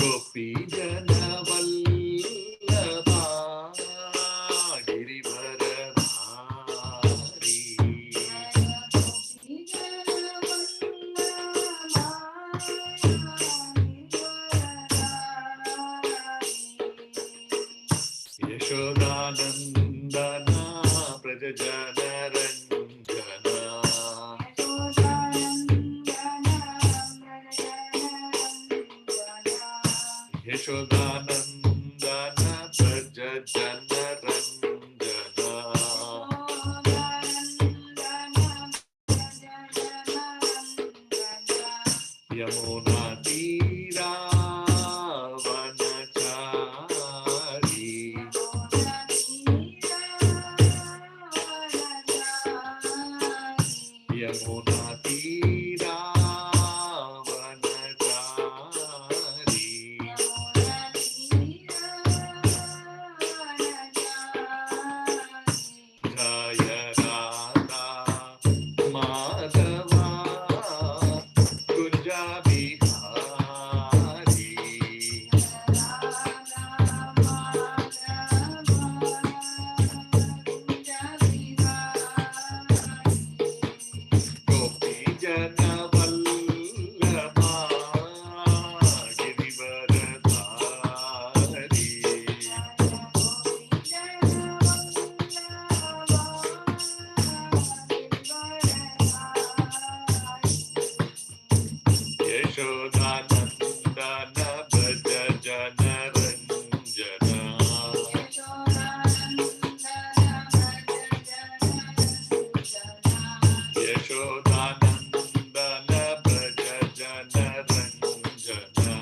गोपी जनवल्लभा गिरिवरधारी यशोदानन्दना व्रजजनरञ्जना यशोदानन्दन व्रजजनरञ्जना यमुनातीरावनचारी यमुनातीरावनचारी जय राधा माधवा कुंजा बिहारी गोपी जनवल्लभा गिरिवरधारी यशोदानन्दन व्रजजनरञ्जना यशोदानन्दन व्रजजनरञ्जना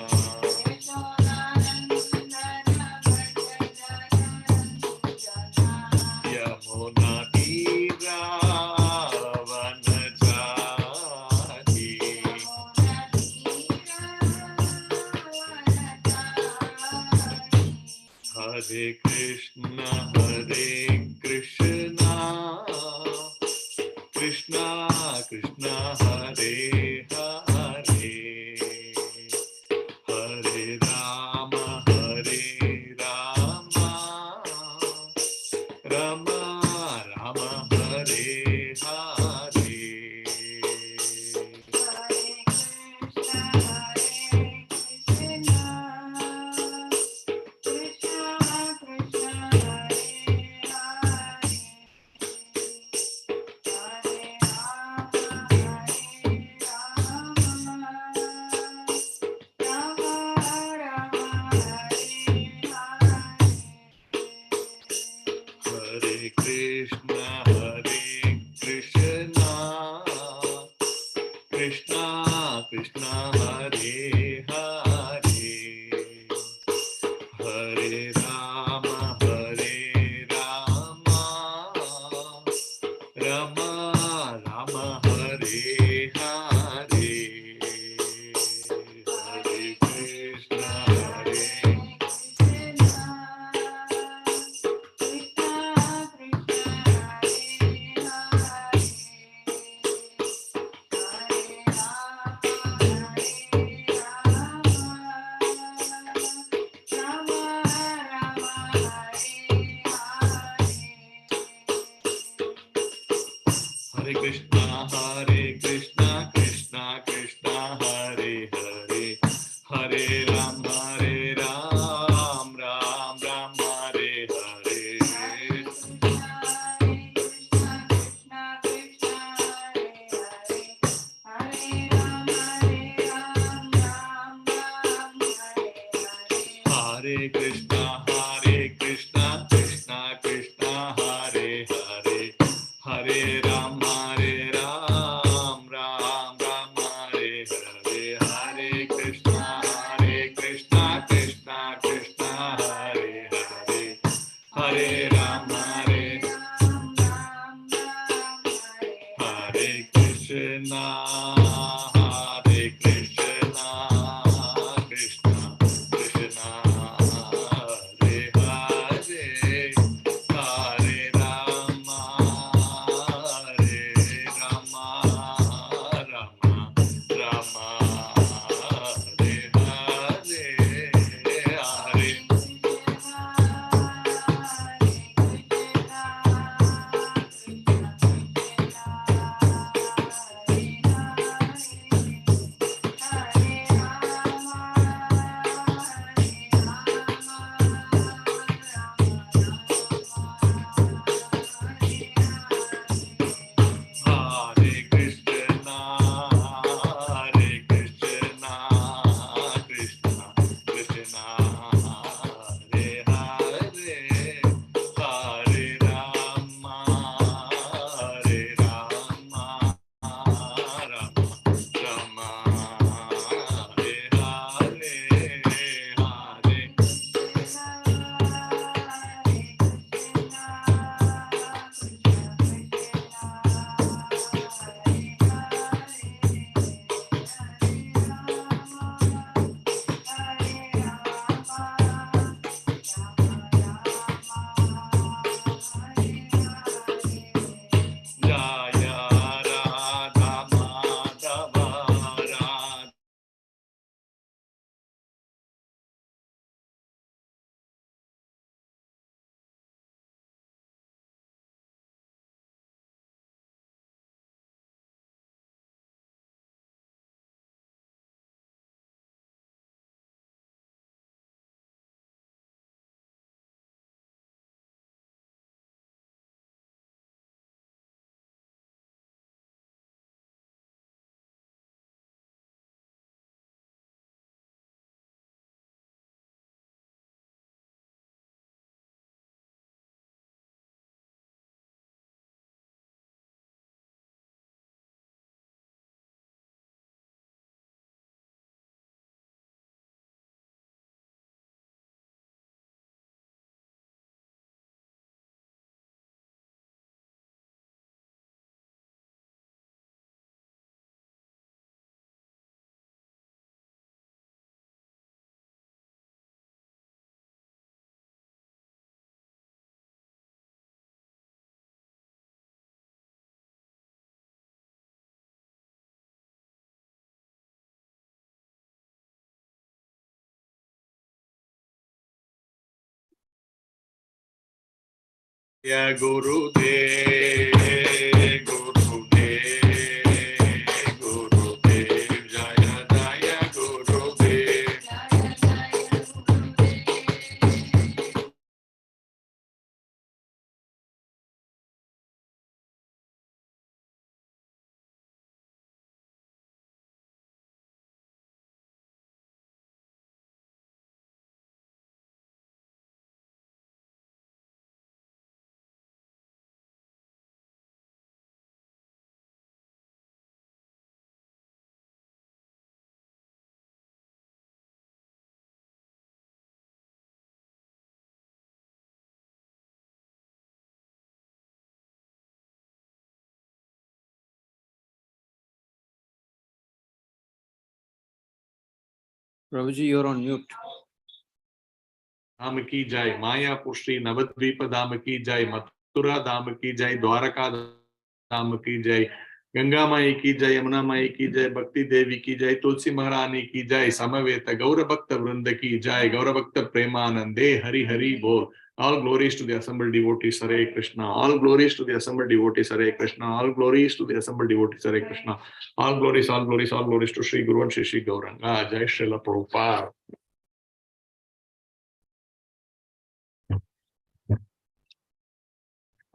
यमुनातीरावनचारी हरे Krishna Krishna Krishna Hare Hare Hare Ram Ram Ram Hare Hare Hare Krishna Krishna Krishna Hare Hare Hare Ram Ram Ram Hare Hare Hare Krishna Hare Krishna, Krishna Krishna, Hare Hare, Hare Ram, Ram Ram, Hare Hare. Hare Krishna, Krishna Krishna, Hare Hare, Hare Ram, Ram Ram, Hare Hare. Hare Krishna, Krishna Krishna, Hare Hare, Hare Ram, Hare Krishna, Krishna Krishna, Hare Jaya Gurudev, Gurudev, Gurudev, Jaya Jaya Gurudev. Prabhuji, you're on mute. धाम की जय, मायापुर श्री नवद्वीप धाम की जय, मथुरा धाम की जय, द्वारका धाम की जय, गंगा माई की जय, यमुना माई की जय, भक्ति देवी की जय, तुलसी महारानी की जय, समवेत गौर भक्त वृंद की जय, गौर भक्त प्रेमानंदे हरि हरि बोल. All glories to the assembled devotees, Hare Krishna. All glories to the assembled devotees, Hare Krishna. All glories to the assembled devotees, Hare Krishna. All glories, all glories, all glories to Sri Guru and Shri Gauranga. Jai Srila Prabhupada.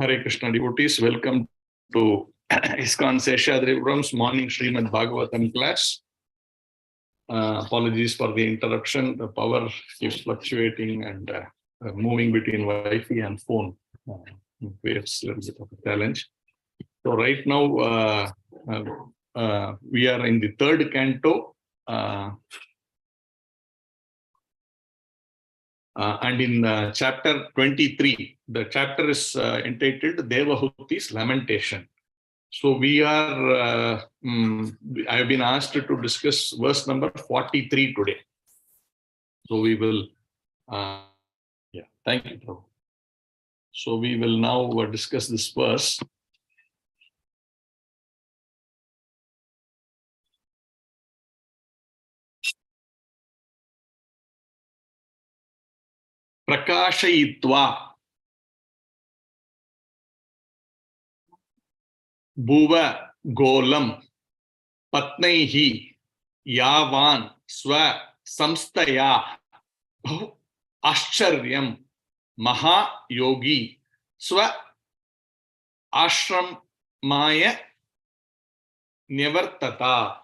Hare Krishna devotees, welcome to ISKCON Seshadripuram's morning Srimad Bhagavatam class. Apologies for the interruption. The power keeps fluctuating and moving between Wi-Fi and phone. It's a little bit of a challenge. So right now, we are in the third canto. And in chapter 23, the chapter is entitled Devahuti's Lamentation. So we are, I have been asked to discuss verse number 43 today. So we will, thank you, Prabhu. So we will now discuss this verse. Prakashayitva Bhuva Golam Patnaihi Yavan Swa Samstaya Bhav Ascharyam Maha Yogi Swa Ashramaya Nivartata.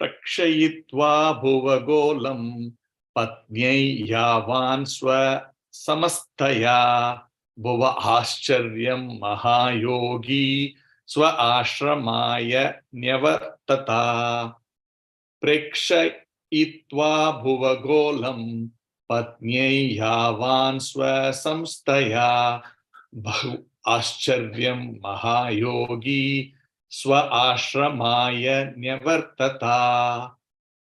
Prakshayitva bhuvagolam patnyai yavan swa samastaya bhuva ascharyam mahayogi swa ashramaya nyavartata. Prakshayitva bhuvagolam patnyai yavan swa samastaya bhuva ascharyam mahayogi Swa ashramaya nyavartata.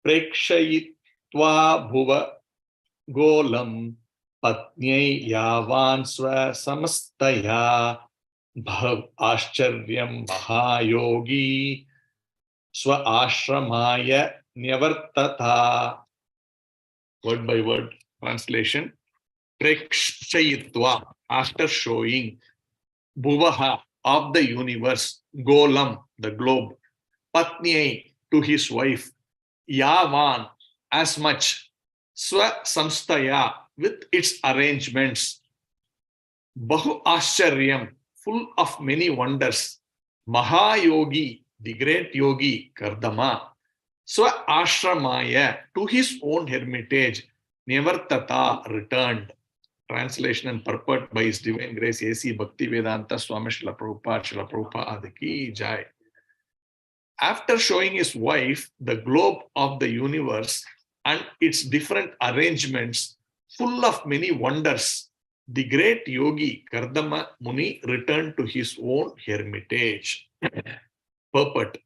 Prakshayitva bhuva golam patnyai yavan swa samastaya bhav ascharyam mahayogi swa ashramaya nyavartata. Word by word translation. Prakshayitva, after showing, bhuvaha, of the universe, golam, the globe, patnyai, to his wife, yavan, as much, swa samstaya, with its arrangements, bahu ascharyam, full of many wonders, mahayogi, the great yogi, Kardama, swa ashramaya, to his own hermitage, nivartata, returned. Translation and purport by His Divine Grace A.C. Bhaktivedanta Swami Srila Prabhupada ki jai. After showing his wife the globe of the universe and its different arrangements, full of many wonders, the great yogi Kardama Muni returned to his own hermitage. Purport.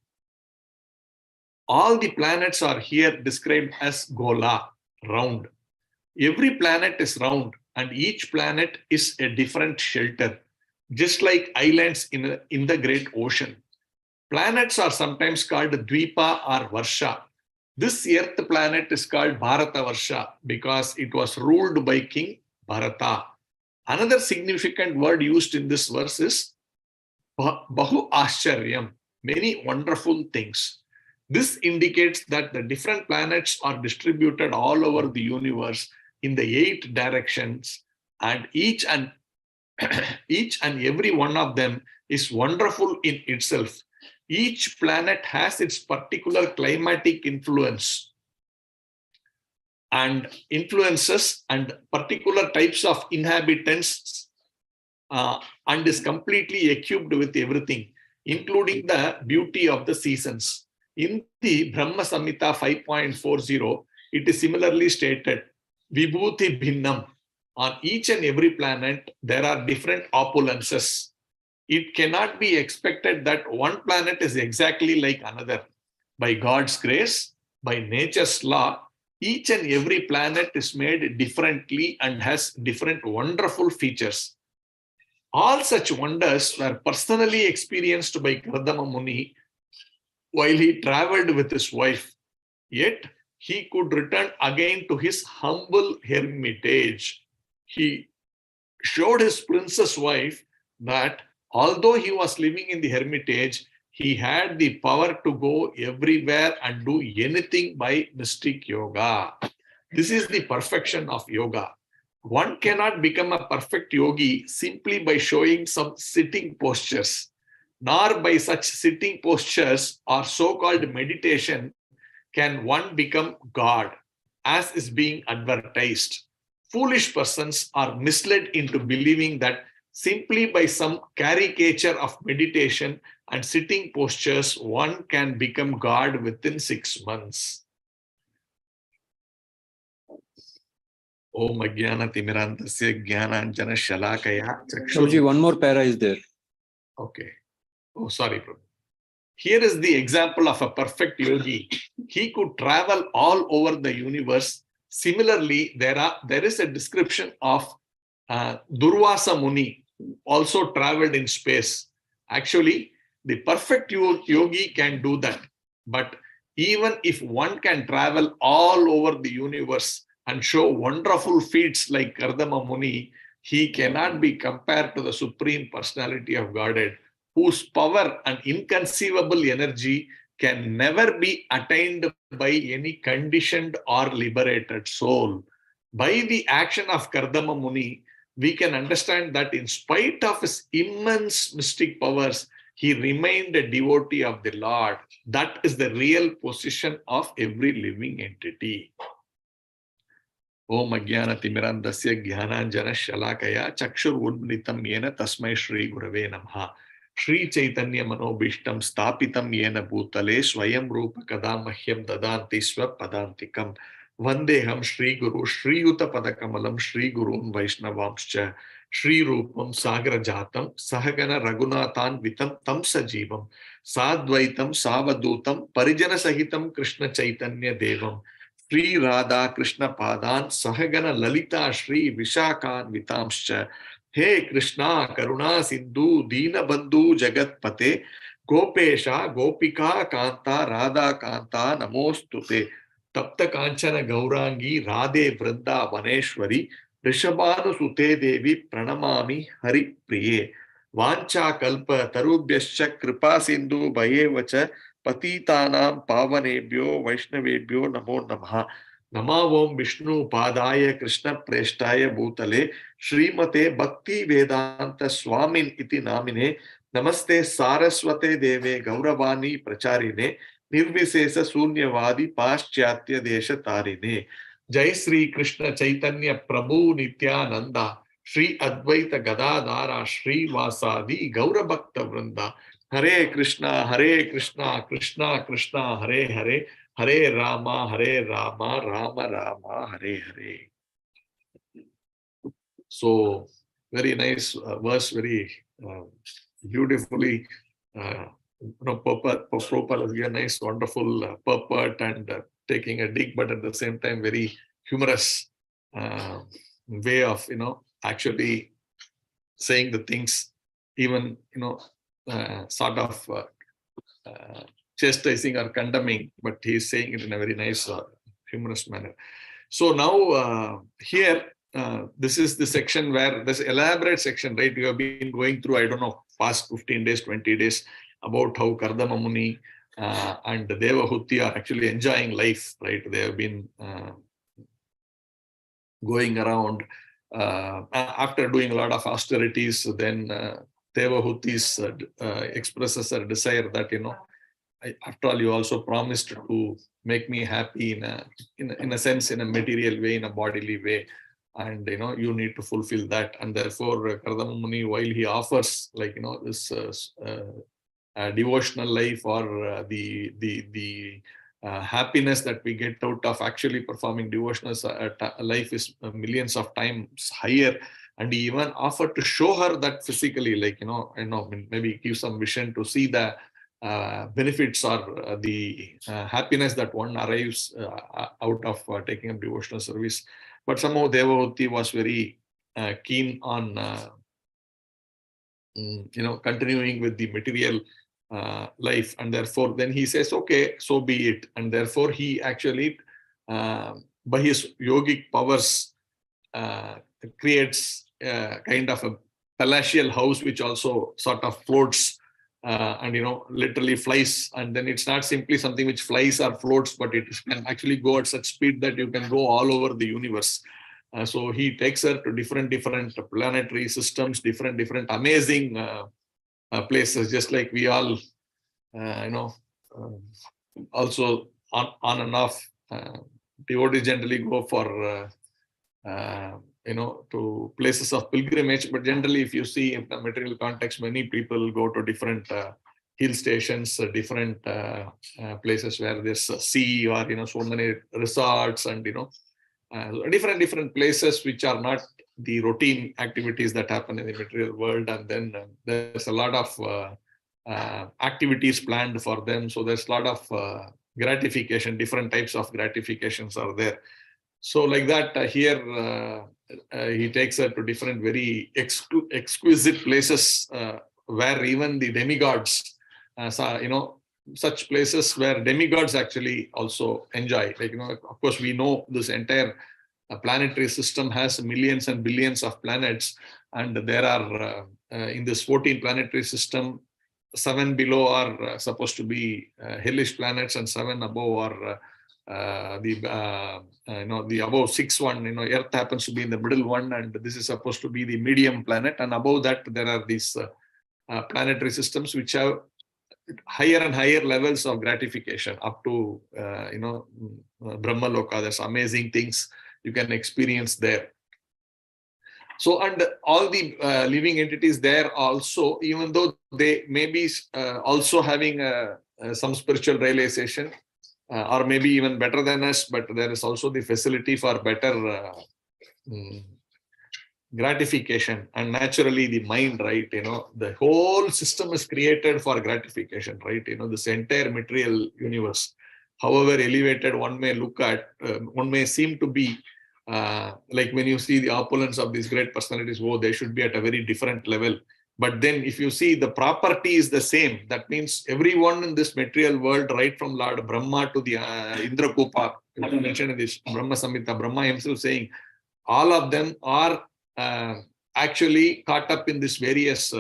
All the planets are here described as Gola, round. Every planet is round, and each planet is a different shelter, just like islands in the great ocean. Planets are sometimes called Dvipa or Varsha. This earth planet is called Bharatavarsha because it was ruled by King Bharata. Another significant word used in this verse is Bahu Ascharyam, many wonderful things. This indicates that the different planets are distributed all over the universe in the 8 directions, and each and every one of them is wonderful in itself. Each planet has its particular climatic influence and influences and particular types of inhabitants, and is completely equipped with everything, including the beauty of the seasons. In the Brahma Samhita 5.40, it is similarly stated, Vibhuti Bhinnam. On each and every planet, there are different opulences. It cannot be expected that one planet is exactly like another. By God's grace, by nature's law, each and every planet is made differently and has different wonderful features. All such wonders were personally experienced by Kardama Muni while he traveled with his wife. Yet, he could return again to his humble hermitage. He showed his princess wife that although he was living in the hermitage, he had the power to go everywhere and do anything by mystic yoga. This is the perfection of yoga. One cannot become a perfect yogi simply by showing some sitting postures, nor by such sitting postures or so-called meditation can one become God, as is being advertised. Foolish persons are misled into believing that simply by some caricature of meditation and sitting postures, one can become God within 6 months. Om Ajnana Timirantasya Jnananjana Shalakaya Prabhuji, one more para is there. Okay. Oh, sorry, Prabhu. Here is the example of a perfect yogi. He could travel all over the universe. Similarly, there is a description of Durvasa Muni, who also traveled in space. Actually, the perfect yogi can do that. But even if one can travel all over the universe and show wonderful feats like Kardama Muni, he cannot be compared to the Supreme Personality of Godhead, whose power and inconceivable energy can never be attained by any conditioned or liberated soul. By the action of Kardama Muni, we can understand that in spite of his immense mystic powers, he remained a devotee of the Lord. That is the real position of every living entity. Om Ajnana Timirandasya Jnananjana Shalakaya Chakshur Udmritam Yena Tasmai Shri Gurave Namaha. Shri Chaitanya Manobishtam Stapitam Yena Bhutale Swayam Rupa Kadamahyam Dadanti Swapadantikam Vandeham Shri Guru Shri Yuta Padakamalam Shri Gurun Vaishnavamscha Shri Rupam Sagra Jatam Sahagana Raghunathan Vitam Tam Sajivam Sadvaitam Savadutam Parijana Sahitam Krishna Chaitanya Devam Shri Radha Krishna Padan Sahagana Lalita Shri Vishakan Vitamscha He Krishna Karuna Sindhu Dina Bandhu Jagat Pate Gopesha Gopika Kanta Radha Kanta Namostute Tapta Kanchana Gaurangi Radhe Vranda Vaneshwari Rishabhanu Sute Devi Pranamami Hari Priye Vancha Kalpa Tarubhyascha Kripa Sindhu Bhayevacha Patitanam Pavanebhyo Vaishnavebhyo Namo Namaha Namavom Vishnu Padaya Krishna Preshtaya Bhutale Srimate Bhakti Vedanta Swamin Iti Namine Namaste Saraswate Deve Gauravani Pracharine Nirvisesa Sunyavadi Paschatya Desha Tarine Jai Sri Krishna Chaitanya Prabhu Nityananda Sri Advaita Gadadara Sri Vasadi Gaurabhakta Vrinda Hare Krishna, Krishna Krishna, Hare Hare, Hare Rama, Rama Rama, Hare Hare. So, very nice verse, very beautifully, Prabhupada has given a nice, wonderful purport and taking a dig, but at the same time, very humorous way of, actually saying the things, even, sort of chastising or condemning, but he is saying it in a very nice, humorous manner. So now here, this is the section where this elaborate section, right? We have been going through, I don't know, past 15 days, 20 days about how Kardama Muni and Devahuti are actually enjoying life, right? They have been going around after doing a lot of austerities. Then Devahutis expresses a desire that, after all, you also promised to make me happy in a sense, in a material way, in a bodily way, and you need to fulfill that. And therefore, Kardama Muni, while he offers this devotional life, or the happiness that we get out of actually performing devotional life is millions of times higher. And he even offered to show her that physically, maybe give some vision to see the benefits or the happiness that one arrives out of taking up devotional service. But somehow Devahuti was very keen on continuing with the material life, and therefore then he says, okay, so be it. And therefore he actually by his yogic powers creates kind of a palatial house which also sort of floats and literally flies. And then it's not simply something which flies or floats, but it can actually go at such speed that you can go all over the universe. So he takes her to different planetary systems, different amazing places, just like we all also on and off devotees generally go for to places of pilgrimage. But generally, if you see in the material context, many people go to different hill stations, different places where there's a sea, or so many resorts, and different places which are not the routine activities that happen in the material world. And then there's a lot of activities planned for them. So there's a lot of gratification, different types of gratifications are there. So like that, here he takes her to different very exquisite places where even the demigods, such places where demigods actually also enjoy. Of course, we know this entire planetary system has millions and billions of planets, and there are in this 14 planetary system, 7 below are supposed to be hellish planets, and 7 above are the above 6 one. Earth happens to be in the middle one, and this is supposed to be the medium planet. And above that, there are these planetary systems which have higher and higher levels of gratification, up to Brahma Loka. There's amazing things you can experience there. So, and all the living entities there also, even though they may be also having some spiritual realization, or maybe even better than us, but there is also the facility for better gratification. And naturally the mind, right, the whole system is created for gratification, right? This entire material universe, however elevated one may look at, one may seem to be, like when you see the opulence of these great personalities, they should be at a very different level. But then if you see the property is the same, that means everyone in this material world, right from Lord Brahma to the Indrakupa, mentioned in this Brahma Samhita, Brahma himself saying, all of them are actually caught up in this various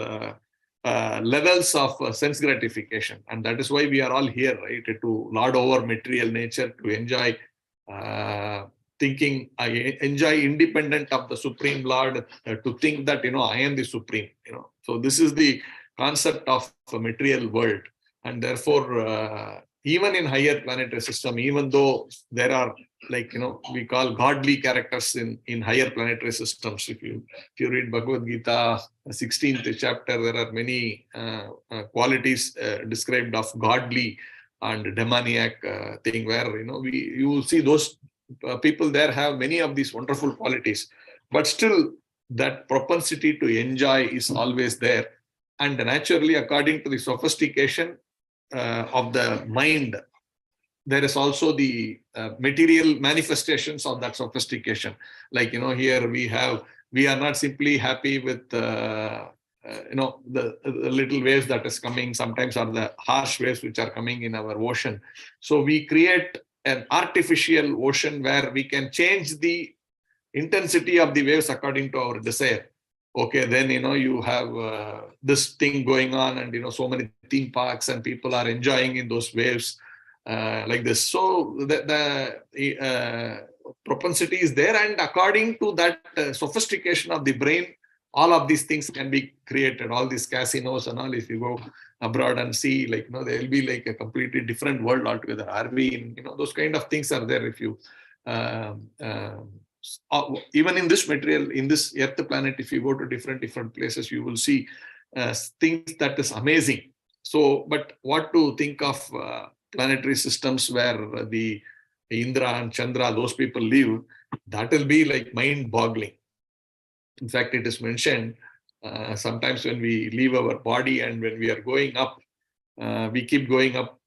levels of sense gratification. And that is why we are all here, right? To lord over material nature, to enjoy thinking, I enjoy independent of the Supreme Lord, to think that, I am the Supreme, So this is the concept of the material world. And therefore, even in higher planetary system, even though there are, we call godly characters in higher planetary systems. If you read Bhagavad Gita, 16th chapter, there are many qualities described of godly and demoniac thing, where, you will see those people there have many of these wonderful qualities, but still that propensity to enjoy is always there. And naturally, according to the sophistication of the mind, there is also the material manifestations of that sophistication. Here we are not simply happy with the little waves that is coming sometimes are the harsh waves which are coming in our ocean. So we create an artificial ocean where we can change the intensity of the waves according to our desire. Okay, then you have this thing going on, and so many theme parks and people are enjoying in those waves like this. So the propensity is there, and according to that sophistication of the brain, all of these things can be created. All these casinos and all, if you go abroad and see, there will be like a completely different world altogether. RV, those kind of things are there. If you even in this material, in this Earth planet, if you go to different places, you will see things that is amazing. So, but what to think of planetary systems where the Indra and Chandra, those people live, that will be like mind-boggling. In fact, it is mentioned sometimes when we leave our body and when we are going up, we keep going up,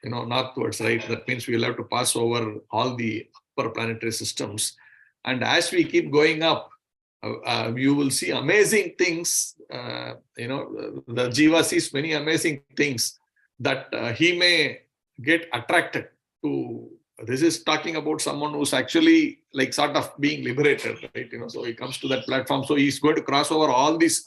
northwards, right? That means we will have to pass over all the upper planetary systems. And as we keep going up, you will see amazing things. The Jiva sees many amazing things that he may get attracted to. This is talking about someone who's actually like sort of being liberated, right? So he comes to that platform. So he's going to cross over all these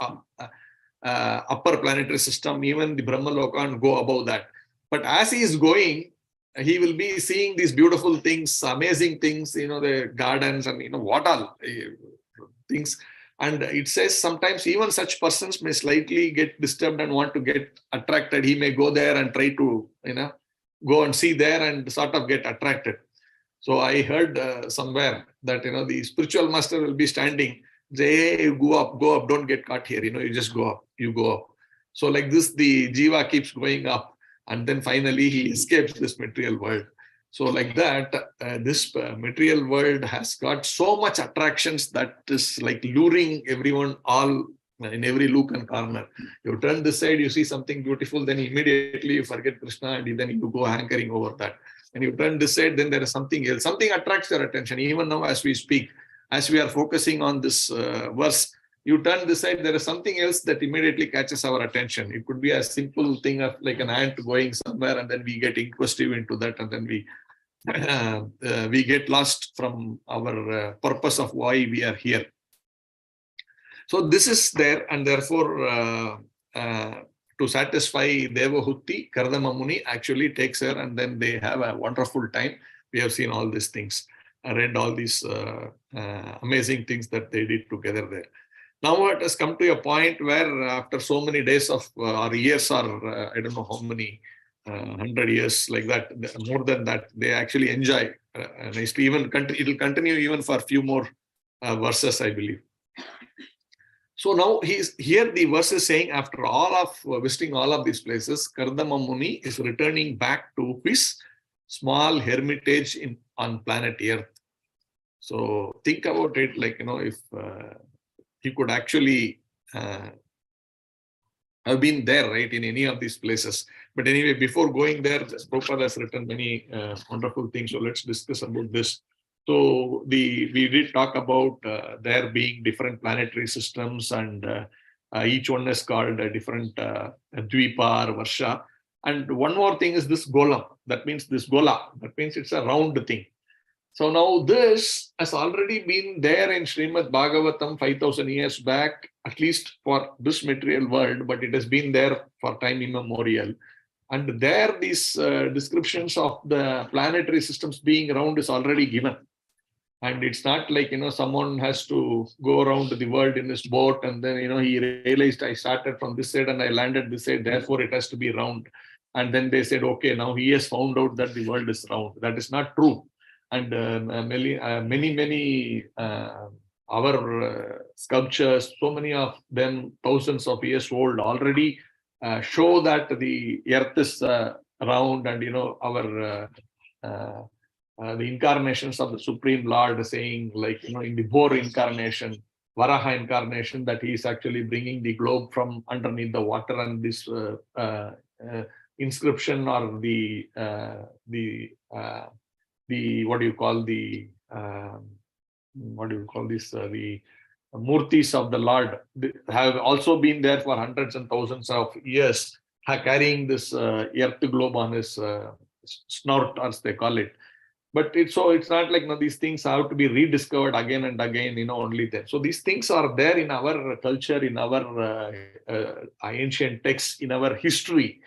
upper planetary system, even the Brahmaloka, and go above that. But as he is going, he will be seeing these beautiful things, amazing things, the gardens and what all things. And it says sometimes even such persons may slightly get disturbed and want to get attracted. He may go there and try to, go and see there and sort of get attracted. So I heard somewhere that, the spiritual master will be standing, say, hey, go up, don't get caught here. You just go up. So like this, the Jiva keeps going up. And then finally he escapes this material world. So like that, this material world has got so much attractions that is like luring everyone all in every nook and corner. You turn this side, you see something beautiful, then immediately you forget Krishna and then you go hankering over that. And you turn this side, then there is something else. Something attracts your attention. Even now as we speak, as we are focusing on this verse, you turn this side, there is something else that immediately catches our attention. It could be a simple thing of like an ant going somewhere, and then we get inquisitive into that, and then we get lost from our purpose of why we are here. So this is there, and therefore to satisfy Devahuti, Kardama Muni actually takes her, and then they have a wonderful time. We have seen all these things. I read all these amazing things that they did together there. Now it has come to a point where after so many days of or years or I don't know how many 100 years like that, more than that, they actually enjoy nicely. Even it will continue even for a few more verses, I believe. So now here the verse is saying, after all of visiting all of these places, Kardama Muni is returning back to his small hermitage on planet Earth. So think about it, like, if he could actually have been there, right, in any of these places. But anyway, before going there, Prabhupada has written many wonderful things. So let's discuss about this. So we did talk about there being different planetary systems, and each one is called a different Dvipa or Varsha. And one more thing is this Golam. That means this Gola. That means it's a round thing. So now this has already been there in Srimad Bhagavatam 5,000 years back, at least for this material world, but it has been there for time immemorial. And there these descriptions of the planetary systems being round is already given. And it's not like, someone has to go around the world in his boat and then, he realized I started from this side and I landed this side, therefore it has to be round. And then they said, okay, now he has found out that the world is round. That is not true. And many our sculptures, so many of them thousands of years old, already show that the earth is round, and our the incarnations of the Supreme Lord saying, like, in the Boar incarnation, Varaha incarnation, that he is actually bringing the globe from underneath the water, and this inscription or the what do you call this, the murtis of the Lord have also been there for hundreds and thousands of years, carrying this earth globe on his snout, as they call it. But it's not like these things have to be rediscovered again and again, only then. So these things are there in our culture, in our ancient texts, in our history.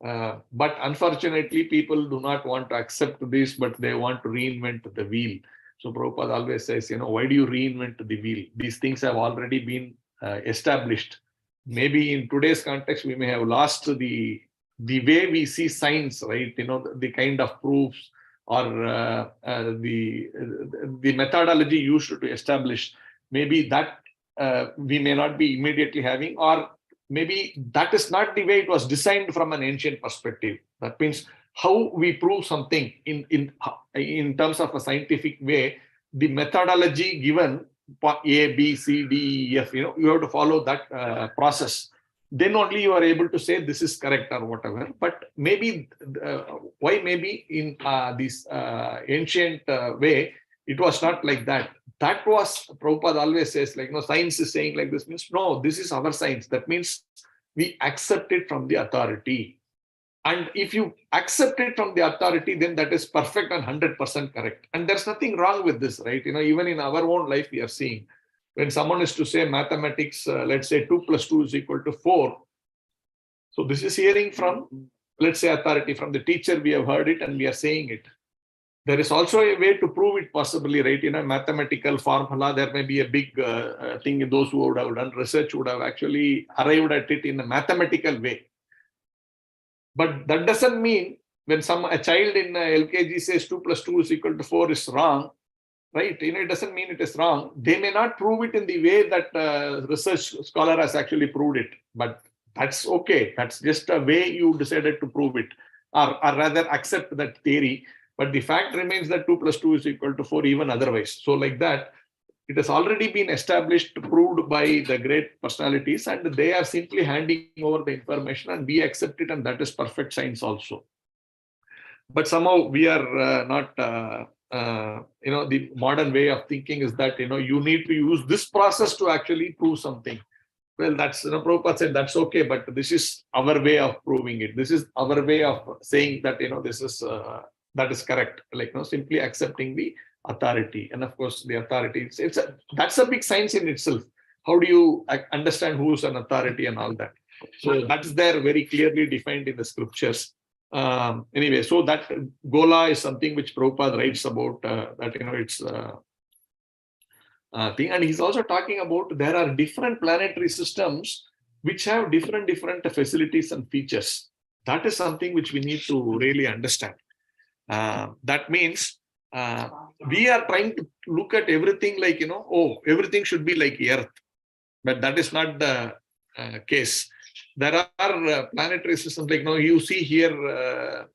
But unfortunately, people do not want to accept this, but they want to reinvent the wheel. So Prabhupada always says, why do you reinvent the wheel? These things have already been established. Maybe in today's context, we may have lost the way we see science, right? The kind of proofs or the methodology used to establish. Maybe that we may not be immediately having, or maybe that is not the way it was designed from an ancient perspective. That means how we prove something in terms of a scientific way, the methodology given A, B, C, D, E, F, you have to follow that process. Then only you are able to say this is correct or whatever. But maybe why maybe in this ancient way, it was not like that. That was, Prabhupada always says, like, science is saying like this, means, no, this is our science. That means we accept it from the authority. And if you accept it from the authority, then that is perfect and 100% correct. And there's nothing wrong with this, right? Even in our own life, we are seeing when someone is to say mathematics, let's say 2 + 2 = 4. So this is hearing from, let's say, authority, from the teacher. We have heard it and we are saying it. There is also a way to prove it possibly, right? Mathematical formula, there may be a big thing. Those who would have done research would have actually arrived at it in a mathematical way. But that doesn't mean when a child in LKG says 2 + 2 = 4 is wrong, right? It doesn't mean it is wrong. They may not prove it in the way that research scholar has actually proved it, but that's okay. That's just a way you decided to prove it, or rather accept that theory. But the fact remains that 2 + 2 = 4 even otherwise. So like that, it has already been established, proved by the great personalities, and they are simply handing over the information and we accept it, and that is perfect science also. But somehow we are not, the modern way of thinking is that, you need to use this process to actually prove something. Well, that's, Prabhupada said that's okay, but this is our way of proving it. This is our way of saying that, this is, that is correct. Like, simply accepting the authority. And of course, the authority, that's a big science in itself. How do you understand who's an authority and all that? So that's there very clearly defined in the scriptures. Anyway, so that Gola is something which Prabhupada writes about, that, it's thing. And he's also talking about there are different planetary systems which have different facilities and features. That is something which we need to really understand. That means we are trying to look at everything like, everything should be like Earth. But that is not the case. There are planetary systems, like, you see here,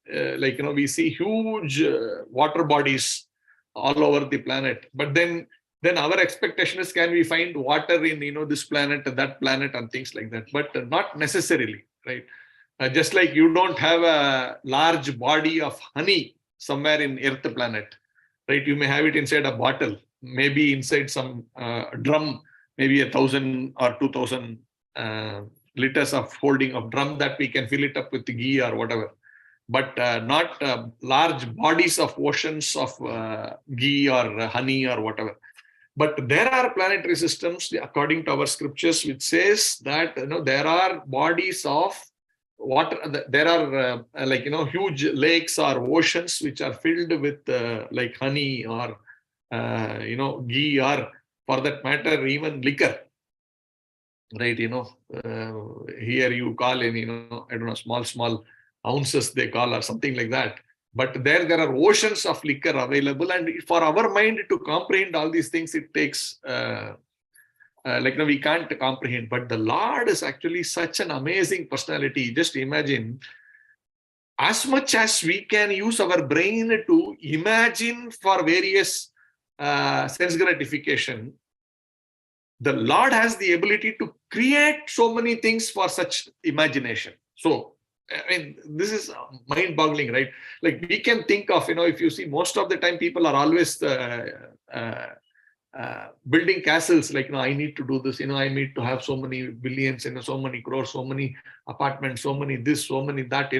we see huge water bodies all over the planet. But then our expectation is, can we find water in, this planet and that planet and things like that? But not necessarily, right? Just like you don't have a large body of honey somewhere in Earth planet, right? You may have it inside a bottle, maybe inside some drum, maybe 1,000 or 2,000 liters of holding of drum that we can fill it up with ghee or whatever. But not large bodies of oceans of ghee or honey or whatever. But there are planetary systems, according to our scriptures, which says that, there are bodies of water. There are huge lakes or oceans which are filled with like honey or ghee, or for that matter even liquor, right? Here you call in I don't know, small ounces they call, or something like that. But there are oceans of liquor available, and for our mind to comprehend all these things, it takes we can't comprehend. But the Lord is actually such an amazing personality. Just imagine, as much as we can use our brain to imagine for various sense gratification, the Lord has the ability to create so many things for such imagination. So, this is mind-boggling, right? Like, we can think of, if you see, most of the time people are always building castles, like, I need to do this, I need to have so many billions, so many crores, so many apartments, so many this, so many that,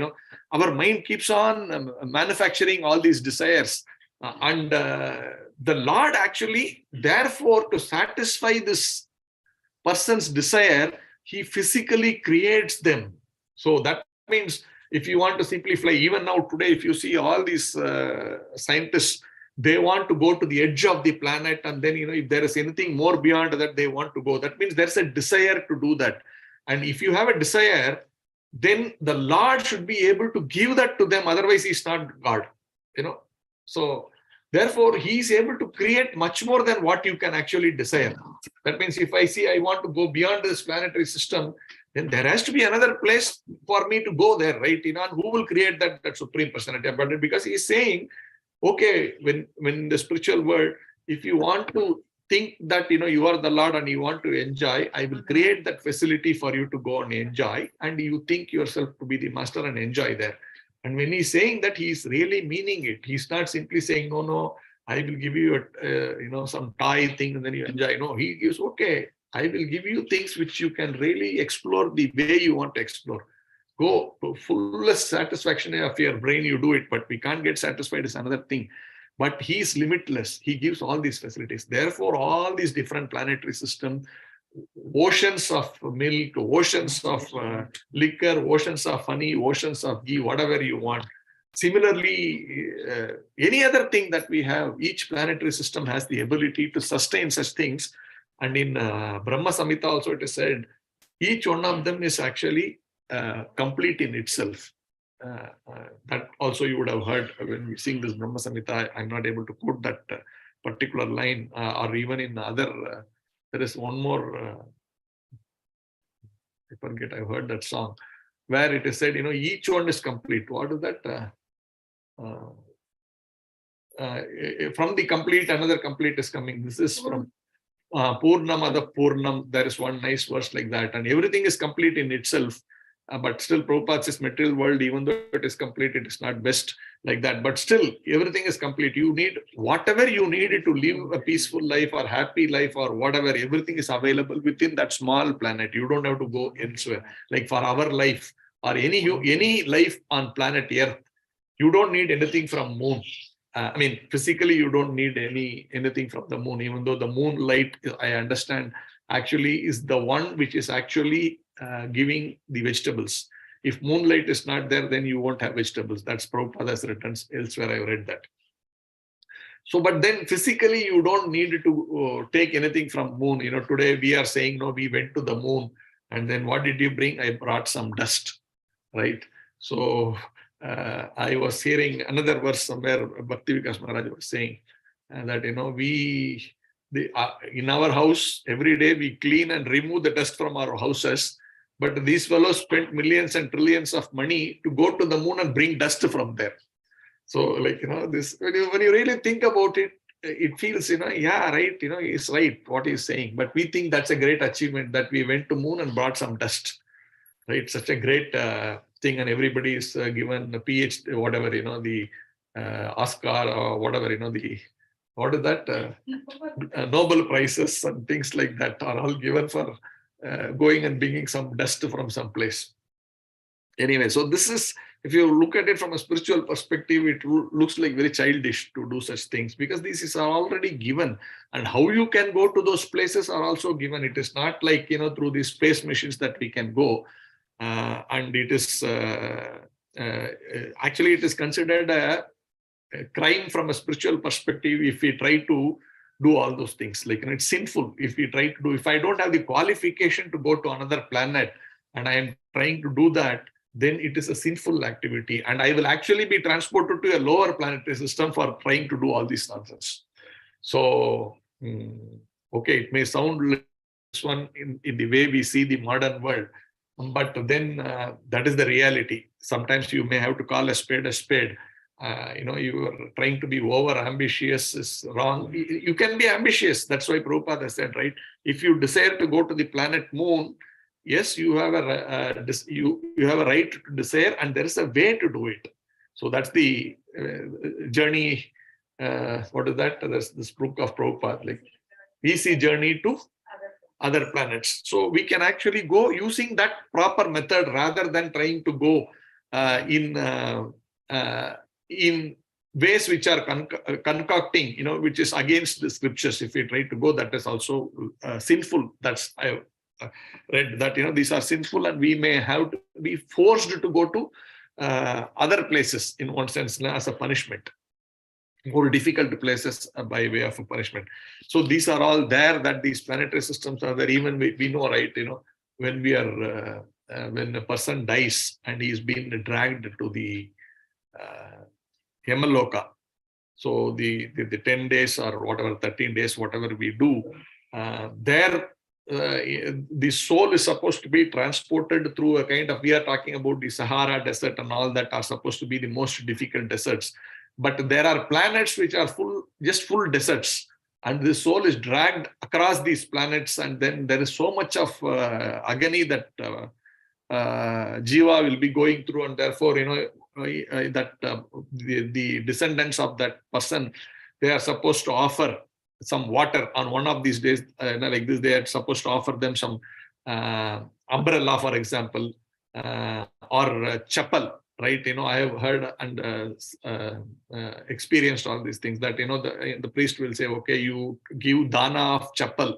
our mind keeps on manufacturing all these desires. And the Lord actually, therefore, to satisfy this person's desire, he physically creates them. So that means if you want to simply fly, even now today, if you see all these scientists, they want to go to the edge of the planet, and then, if there is anything more beyond that, they want to go. That means there's a desire to do that. And if you have a desire, then the Lord should be able to give that to them. Otherwise, he's not God, So therefore, he is able to create much more than what you can actually desire. That means if I see I want to go beyond this planetary system, then there has to be another place for me to go there, right? And who will create that supreme personality? But because he is saying, okay, when in the spiritual world, if you want to think that, you are the Lord and you want to enjoy, I will create that facility for you to go and enjoy. And you think yourself to be the master and enjoy there. And when he's saying that, he's really meaning it. He's not simply saying, no, I will give you some toy thing and then you enjoy. No, he gives, okay, I will give you things which you can really explore the way you want to explore. Go to fullest satisfaction of your brain, you do it, but we can't get satisfied is another thing. But he is limitless. He gives all these facilities. Therefore, all these different planetary systems, oceans of milk, oceans of liquor, oceans of honey, oceans of ghee, whatever you want. Similarly, any other thing that we have, each planetary system has the ability to sustain such things. And in Brahma Samhita also it is said, each one of them is actually complete in itself. That also you would have heard when we sing this Brahma Samhita. I'm not able to quote that particular line, or even in other. There is one more. I forget. I've heard that song where it is said, each one is complete. What is that? From the complete, another complete is coming. This is from Purnamada Purnam. There is one nice verse like that, and everything is complete in itself. But still, Prabhupada says material world, even though it is complete, it is not best like that. But still, everything is complete. You need whatever you need to live a peaceful life or happy life or whatever. Everything is available within that small planet. You don't have to go elsewhere. Like for our life or any life on planet Earth, you don't need anything from moon. Physically, you don't need anything from the moon, even though the moonlight, I understand, actually is the one which is actually giving the vegetables. If moonlight is not there, then you won't have vegetables. That's Prabhupada's written elsewhere. I read that. So, but then physically, you don't need to take anything from moon. Today we are saying, no, we went to the moon. And then what did you bring? I brought some dust, right? So I was hearing another verse somewhere, Bhakti Vikas Maharaj was saying that, in our house, every day we clean and remove the dust from our houses. But these fellows spent millions and trillions of money to go to the moon and bring dust from there. So, this, when you really think about it, it feels, yeah, right, it's right what he's saying. But we think that's a great achievement that we went to moon and brought some dust, right? Such a great thing, and everybody is given a PhD, whatever, the Oscar or whatever, what is that? Nobel Prizes and things like that are all given for going and bringing some dust from some place. Anyway, so this is, if you look at it from a spiritual perspective, it looks like very childish to do such things, because these are already given, and how you can go to those places are also given. It is not like, through these space missions that we can go. And it is actually, it is considered a crime from a spiritual perspective if we try to do all those things. It's sinful if we try to do. If I don't have the qualification to go to another planet and I am trying to do that, then it is a sinful activity, and I will actually be transported to a lower planetary system for trying to do all these nonsense. So, okay, it may sound like this one in the way we see the modern world, but then that is the reality. Sometimes you may have to call a spade a spade. You are trying to be over ambitious is wrong. You can be ambitious. That's why Prabhupada said, right? If you desire to go to the planet moon, yes, you have you have a right to desire, and there is a way to do it. So that's the journey. What is that? There's this book of Prabhupada, easy journey to other planets. So we can actually go using that proper method rather than trying to go in ways which are concocting, which is against the scriptures. If we try to go, that is also sinful. That's I read that these are sinful, and we may have to be forced to go to other places in one sense as a punishment, more difficult places by way of a punishment. So these are all there, that these planetary systems are there. Even we know, right, when we are when a person dies and he is being dragged to the Yamaloka, so the 10 days or whatever, 13 days, whatever we do, there the soul is supposed to be transported through a kind of, we are talking about the Sahara Desert and all that are supposed to be the most difficult deserts. But there are planets which are full deserts, and the soul is dragged across these planets, and then there is so much of agony that Jiva will be going through, and therefore, that the descendants of that person, they are supposed to offer some water on one of these days, like this, they are supposed to offer them some umbrella, for example, or chapel, right? I have heard and experienced all these things, that the priest will say, okay, you give dana of chapel,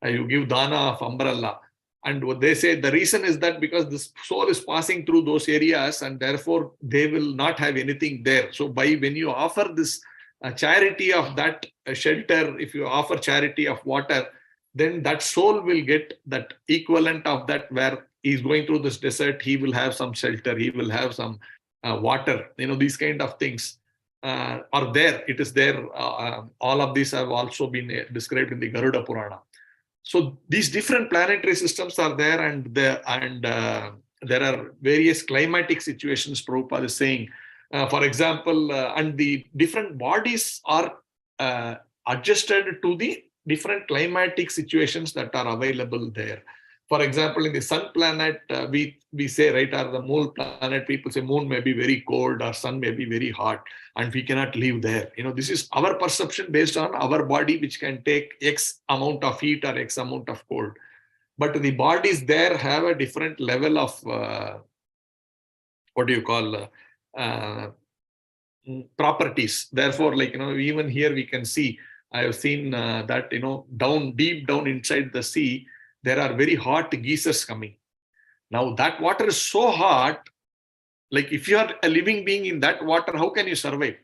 you give dana of umbrella. And what they say, the reason is that because the soul is passing through those areas, and therefore they will not have anything there. So when you offer this charity of that shelter, if you offer charity of water, then that soul will get that equivalent of that, where he's going through this desert, he will have some shelter, he will have some water, these kind of things are there. It is there. All of these have also been described in the Garuda Purana. So these different planetary systems are there, and there are various climatic situations, Prabhupada is saying. For example, and the different bodies are adjusted to the different climatic situations that are available there. For example, in the sun planet, we say, right, or the moon planet, people say moon may be very cold or sun may be very hot, and we cannot live there. This is our perception based on our body, which can take X amount of heat or X amount of cold. But the bodies there have a different level of, properties. Therefore, like, even here we can see, I have seen that, deep down inside the sea, there are very hot geysers coming. Now that water is so hot, like if you are a living being in that water, how can you survive?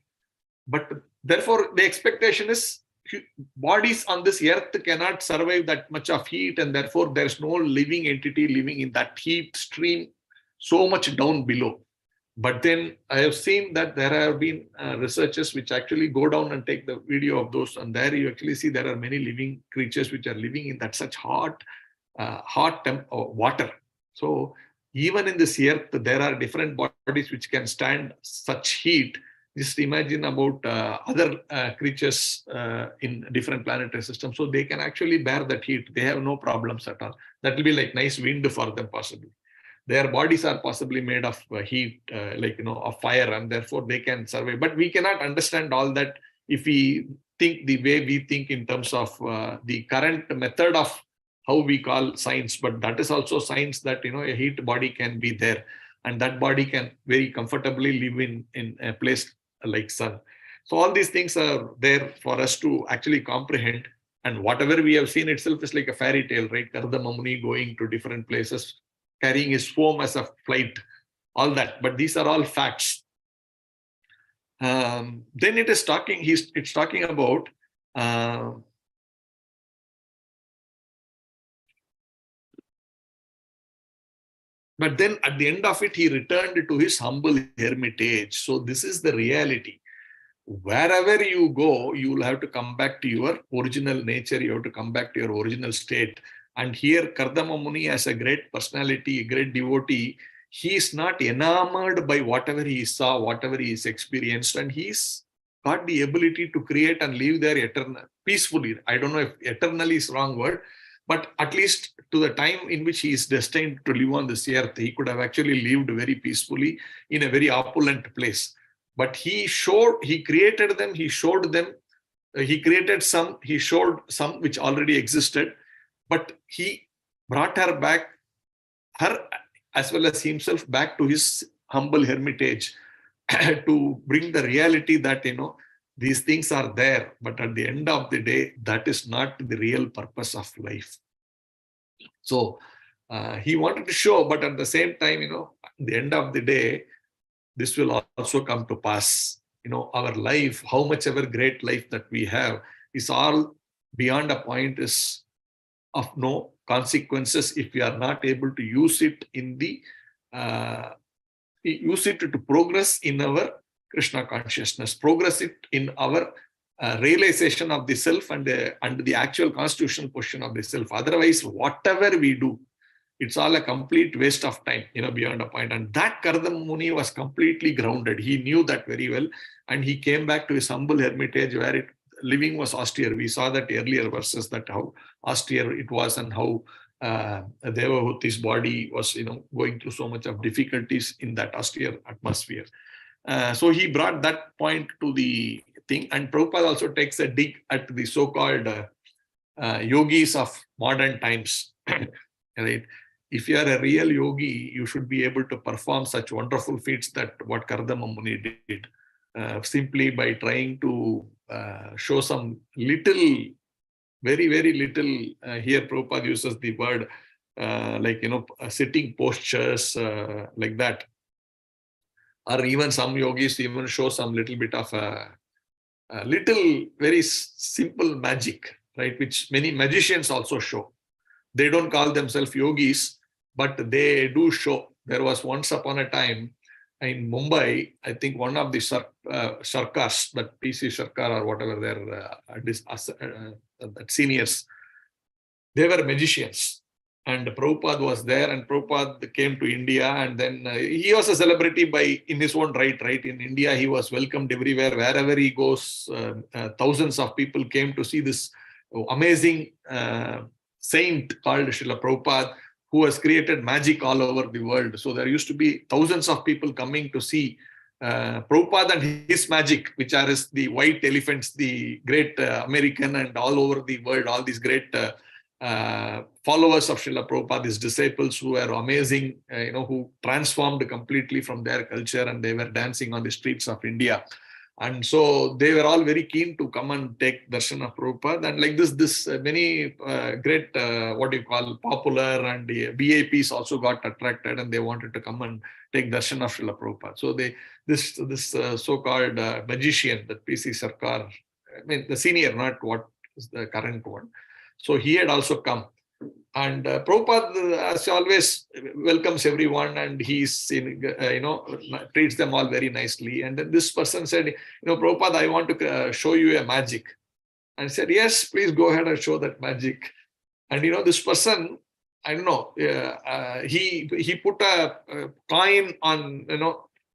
But therefore the expectation is bodies on this earth cannot survive that much of heat, and therefore there's no living entity living in that heat stream so much down below. But then I have seen that there have been researchers which actually go down and take the video of those, and there you actually see there are many living creatures which are living in that such hot water. So even in this earth, there are different bodies which can stand such heat. Just imagine about other creatures in different planetary systems. So they can actually bear that heat. They have no problems at all. That will be like nice wind for them possibly. Their bodies are possibly made of heat, of fire, and therefore they can survive. But we cannot understand all that if we think the way we think in terms of the current method of how we call science. But that is also science, that a heat body can be there, and that body can very comfortably live in a place like sun. So all these things are there for us to actually comprehend. And whatever we have seen itself is like a fairy tale, right? Kardama Muni going to different places, carrying his foam as a flight, all that. But these are all facts. Then it's talking about but then at the end of it, he returned to his humble hermitage. So this is the reality. Wherever you go, you will have to come back to your original nature. You have to come back to your original state. And here, Kardama Muni, as a great personality, a great devotee, he is not enamored by whatever he saw, whatever he has experienced, and he's got the ability to create and live there peacefully. I don't know if eternally is the wrong word, but at least to the time in which he is destined to live on this earth, he could have actually lived very peacefully in a very opulent place. But he created them, he showed them He created some, he showed some which already existed, but he brought her back, her as well as himself, back to his humble hermitage to bring the reality that, these things are there, but at the end of the day, that is not the real purpose of life. So he wanted to show, but at the same time, at the end of the day, this will also come to pass. Our life, how much ever great life that we have, is all beyond a point, is of no consequences if we are not able to use it in the use it to progress in our Krishna consciousness, progress it in our realization of the self and the actual constitutional position of the self. Otherwise, whatever we do, it's all a complete waste of time, beyond a point. And that Kardama Muni was completely grounded. He knew that very well. And he came back to his humble hermitage where living was austere. We saw that earlier verses, that how austere it was and how Devahuti's body was, going through so much of difficulties in that austere atmosphere. So he brought that point to the thing. And Prabhupada also takes a dig at the so-called yogis of modern times. Right? If you are a real yogi, you should be able to perform such wonderful feats that what Kardama Muni did, simply by trying to show some little, very, very little, here Prabhupada uses the word sitting postures like that. Or even some yogis even show some little bit of a little, very simple magic, right? Which many magicians also show. They don't call themselves yogis, but they do show. There was once upon a time in Mumbai, I think one of the Sarkars, that PC Sarkar or whatever their seniors, they were magicians. And Prabhupada was there, and Prabhupada came to India, and then he was a celebrity in his own right? In India, he was welcomed everywhere. Wherever he goes, thousands of people came to see this amazing saint called Srila Prabhupada, who has created magic all over the world. So there used to be thousands of people coming to see Prabhupada and his magic, which are the white elephants, the great American, and all over the world, all these great followers of Srila Prabhupada, his disciples who were amazing, who transformed completely from their culture, and they were dancing on the streets of India. And so they were all very keen to come and take darshan of Prabhupada. And like this many great, popular and VIPs also got attracted, and they wanted to come and take darshan of Srila Prabhupada. So this so-called magician, that PC Sarkar, the senior, not what is the current one. So he had also come. And Prabhupada, as always, welcomes everyone, and he's treats them all very nicely. And then this person said, Prabhupada, I want to show you a magic. And he said, yes, please go ahead and show that magic. And this person, I don't know, he put a coin on,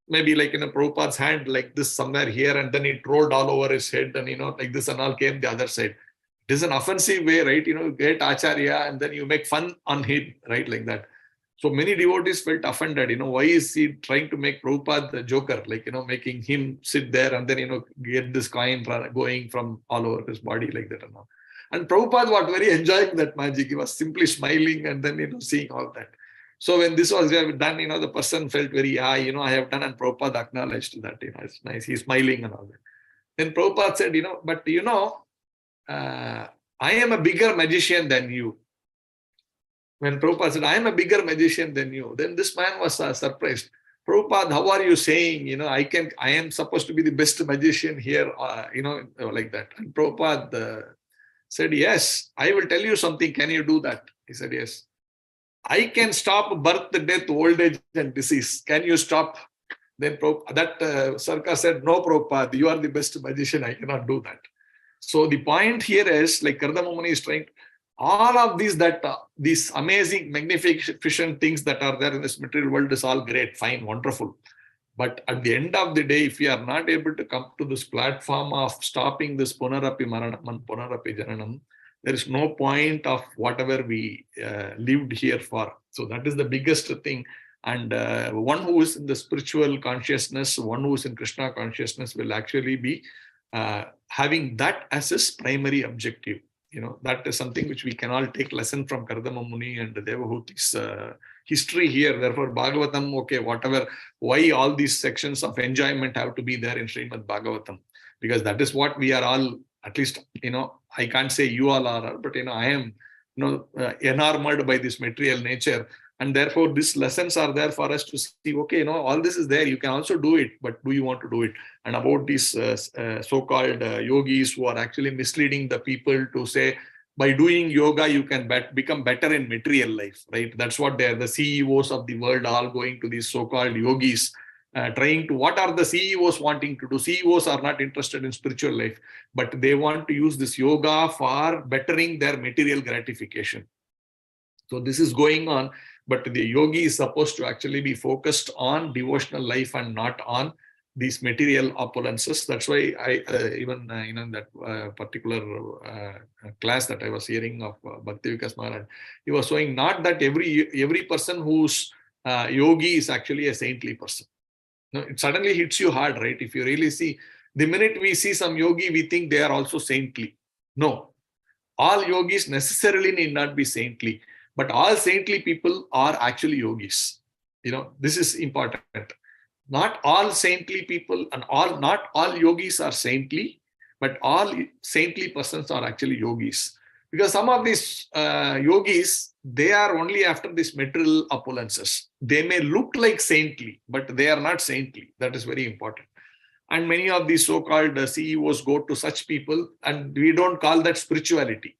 maybe like in a Prabhupada's hand, like this somewhere here, and then it rolled all over his head, and like this and all came the other side. It is an offensive way, right? Get Acharya and then you make fun on him, right? Like that. So many devotees felt offended. Why is he trying to make Prabhupada the joker? Like, making him sit there and then, get this coin going from all over his body like that and all. And Prabhupada was very enjoying that magic. He was simply smiling and then, seeing all that. So when this was done, the person felt very, I have done, and Prabhupada acknowledged that, it's nice. He's smiling and all that. Then Prabhupada said, but I am a bigger magician than you. When Prabhupada said, I am a bigger magician than you, then this man was surprised. Prabhupada, how are you saying, I am supposed to be the best magician here, like that. And Prabhupada said, yes, I will tell you something. Can you do that? He said, yes. I can stop birth, death, old age, and disease. Can you stop? Then Sarkar said, no, Prabhupada, you are the best magician. I cannot do that. So the point here is, like Kardama Muni is trying, all of these these amazing, magnificent things that are there in this material world is all great, fine, wonderful. But at the end of the day, if we are not able to come to this platform of stopping this Punarapi Maranam and Punarapi Jananam, there is no point of whatever we lived here for. So that is the biggest thing. And one who is in the spiritual consciousness, one who is in Krishna consciousness will actually be having that as his primary objective. That is something which we can all take lesson from Kardama Muni and Devahuti's history here. Therefore, Bhagavatam, okay, whatever, why all these sections of enjoyment have to be there in Srimad Bhagavatam? Because that is what we are all, at least, I can't say you all are, but, I am, enamored by this material nature. And therefore, these lessons are there for us to see, okay, all this is there. You can also do it, but do you want to do it? And about these so-called yogis who are actually misleading the people to say, by doing yoga, you can become better in material life, right? That's what they're, the CEOs of the world, all going to these so-called yogis, what are the CEOs wanting to do? CEOs are not interested in spiritual life, but they want to use this yoga for bettering their material gratification. So this is going on. But the yogi is supposed to actually be focused on devotional life and not on these material opulences. That's why I even in that particular class that I was hearing of Bhakti Vikas Maharaj, he was showing not that every person who's yogi is actually a saintly person. No, it suddenly hits you hard, right? If you really see, the minute we see some yogi, we think they are also saintly. No, all yogis necessarily need not be saintly. But all saintly people are actually yogis. This is important. Not all saintly people and not all yogis are saintly, but all saintly persons are actually yogis. Because some of these yogis, they are only after these material opulences. They may look like saintly, but they are not saintly. That is very important. And many of these so-called CEOs go to such people, and we don't call that spirituality.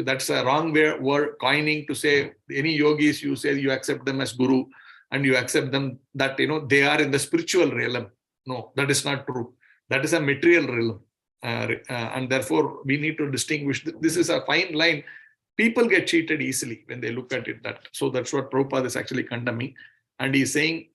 That's a wrong word coining to say any yogis, you say you accept them as guru and you accept them that, they are in the spiritual realm. No, that is not true. That is a material realm. And therefore, we need to distinguish. This is a fine line. People get cheated easily when they look at it. So that's what Prabhupada is actually condemning. And he's saying,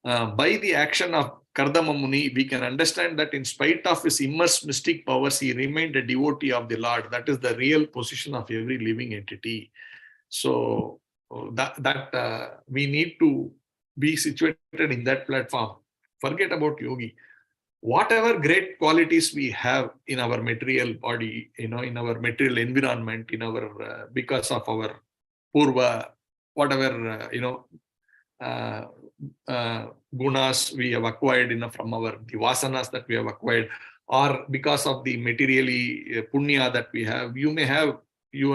by the action of Kardama Muni, we can understand that in spite of his immense mystic powers, he remained a devotee of the Lord. That is the real position of every living entity. So that we need to be situated in that platform. Forget about yogi. Whatever great qualities we have in our material body, in our material environment, because of our purva, whatever, gunas we have acquired from the vasanas that we have acquired, or because of the materially punya that we have, you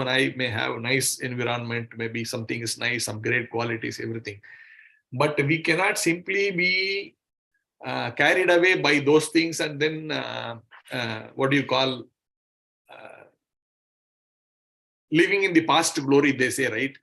and I may have a nice environment, maybe something is nice, some great qualities, everything. But we cannot simply be carried away by those things and then living in the past glory, they say, right?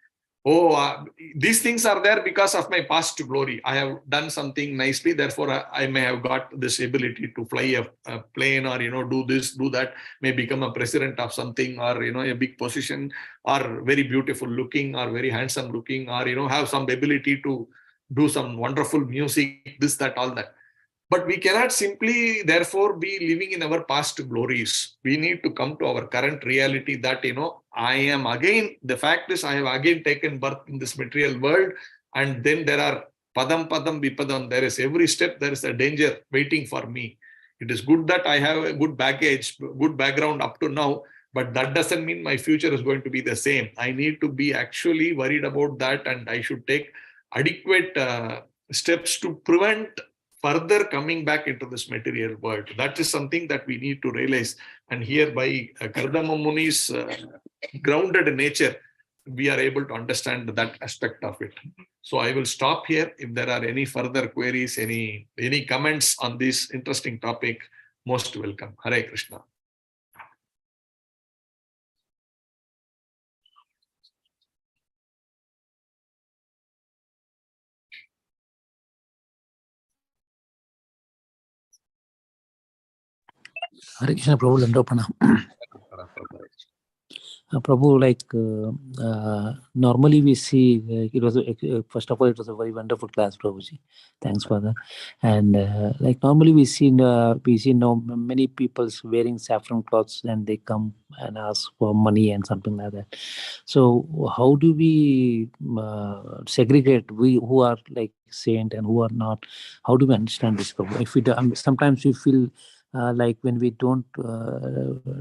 These things are there because of my past glory. I have done something nicely, therefore I may have got this ability to fly a plane, or do this, do that, may become a president of something, or a big position, or very beautiful looking, or very handsome looking, or have some ability to do some wonderful music, this, that, all that. But we cannot simply, therefore, be living in our past glories. We need to come to our current reality that, I am again, the fact is, I have again taken birth in this material world. And then there are padam vipadam. There is every step, there is a danger waiting for me. It is good that I have a good baggage, good background up to now, but that doesn't mean my future is going to be the same. I need to be actually worried about that, and I should take adequate steps to prevent further coming back into this material world. That is something that we need to realize. And here by Kardama Muni's grounded nature, we are able to understand that aspect of it. So I will stop here. If there are any further queries, any comments on this interesting topic, most welcome. Hare Krishna. Hare Krishna, Prabhu, Dandapana. Prabhu, normally we see, it was first of all, it was a very wonderful class, Prabhuji. Thanks for that. And normally we see now many people wearing saffron clothes, and they come and ask for money and something like that. So how do we segregate we who are saint and who are not? How do we understand this, Prabhu? If we do, sometimes we feel like when we don't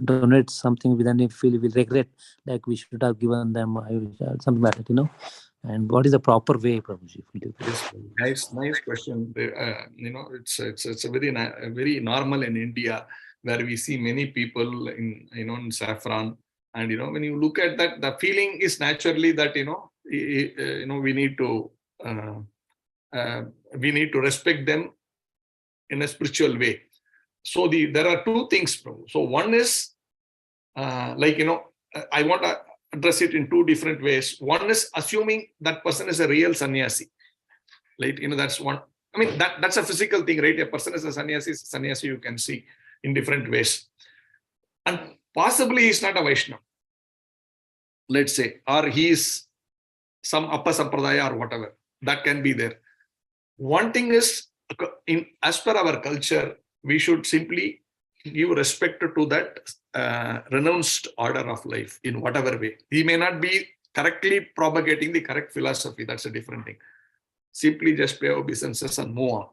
donate something, we then feel we regret, like we should have given them something like that, And what is the proper way, Prabhuji? If we do Yes, nice question. It's a very normal in India, where we see many people in saffron, and when you look at that, the feeling is naturally that we need to respect them in a spiritual way. So there are two things, Prabhu. So one is I want to address it in two different ways. One is assuming that person is a real sannyasi. Right? That's one. I mean, that's a physical thing, right? A person is a sannyasi you can see in different ways. And possibly he's not a Vaishnava, let's say, or he is some Appa Sampradaya or whatever. That can be there. One thing is, as per our culture, we should simply give respect to that renounced order of life in whatever way. He may not be correctly propagating the correct philosophy. That's a different thing. Simply just pay obeisances and move on,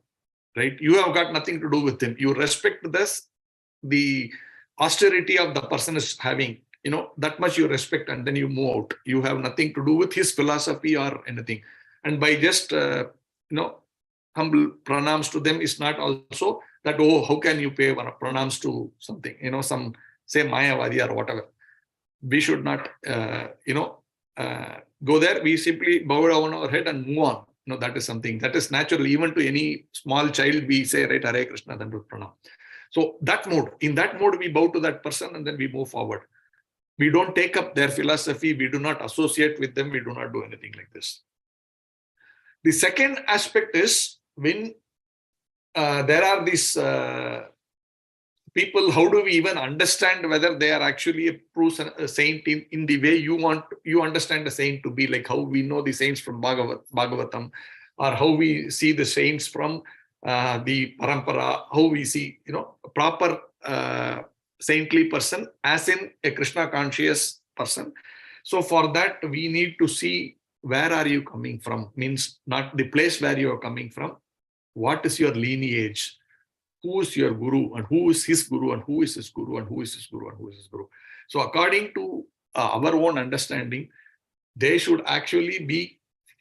right? You have got nothing to do with him. You respect the austerity of the person is having, that much you respect, and then you move out. You have nothing to do with his philosophy or anything. And by just, humble pranams to them is not also that, oh, how can you pay pranams to something, some, say, Mayavadi or whatever. We should not, go there. We simply bow down our head and move on. That is something that is natural. Even to any small child, we say, right, Hare Krishna, then do pranam. So in that mode, we bow to that person and then we move forward. We don't take up their philosophy. We do not associate with them. We do not do anything like this. The second aspect is when there are these people, how do we even understand whether they are actually a true saint in the way you understand the saint to be, like how we know the saints from Bhagavatam, or how we see the saints from the parampara, how we see, a proper saintly person as in a Krishna conscious person. So for that, we need to see where are you coming from, means not the place where you are coming from. What is your lineage? Who is your guru, and who is his guru, and who is his guru, and who is his guru, and who is his guru. So according to our own understanding, they should actually be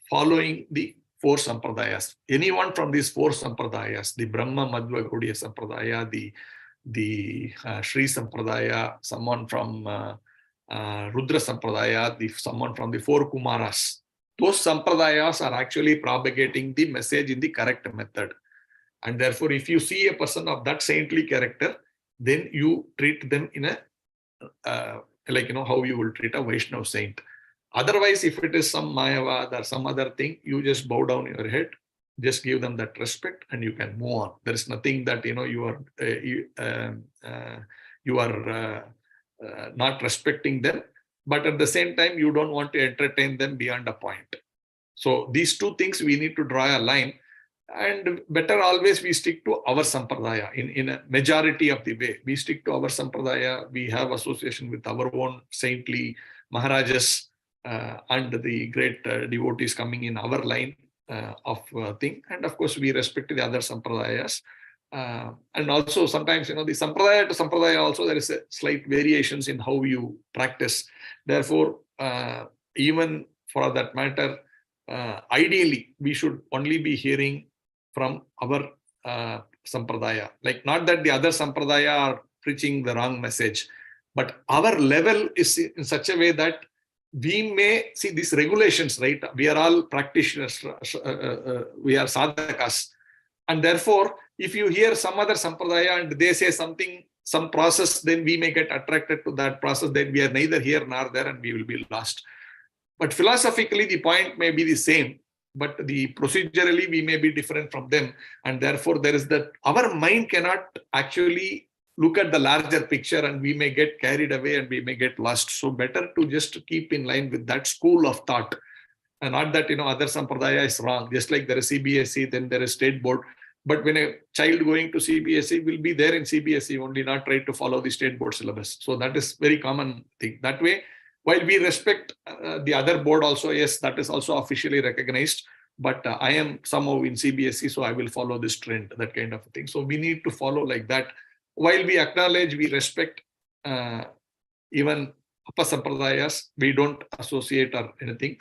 following the four sampradayas. Anyone from these four sampradayas, the Brahma Madhva Gaudiya Sampradaya, the Sri Sampradaya, someone from Rudra Sampradaya, someone from the four Kumaras, those sampradayas are actually propagating the message in the correct method. And therefore, if you see a person of that saintly character, then you treat them in a, how you will treat a Vaishnava saint. Otherwise, if it is some Mayavad or some other thing, you just bow down your head, just give them that respect, and you can move on. There is nothing that, you are not respecting them, but at the same time, you don't want to entertain them beyond a point. So these two things, we need to draw a line. And better always we stick to our sampradaya in a majority of the way. We stick to our sampradaya. We have association with our own saintly Maharajas and the great devotees coming in our line of thing. And of course, we respect the other sampradayas. And also sometimes, the sampradaya to sampradaya also, there is a slight variations in how you practice. Therefore, even for that matter, ideally, we should only be hearing from our sampradaya. Like, not that the other sampradaya are preaching the wrong message, but our level is in such a way that we may see these regulations, right? We are all practitioners, we are sadhakas. And therefore, if you hear some other sampradaya and they say something, some process, then we may get attracted to that process. Then we are neither here nor there and we will be lost. But philosophically, the point may be the same, but the procedurally we may be different from them. And therefore, there is that our mind cannot actually look at the larger picture, and we may get carried away and we may get lost. So better to just keep in line with that school of thought. And not that, other sampradaya is wrong. Just like there is CBSE, then there is state board. But when a child going to CBSE will be there in CBSE, only not try to follow the state board syllabus. So that is very common thing. That way, while we respect the other board also, yes, that is also officially recognized. But I am somehow in CBSE, so I will follow this trend, that kind of thing. So we need to follow like that. while we acknowledge, we respect even upper sampradayas, we don't associate or anything.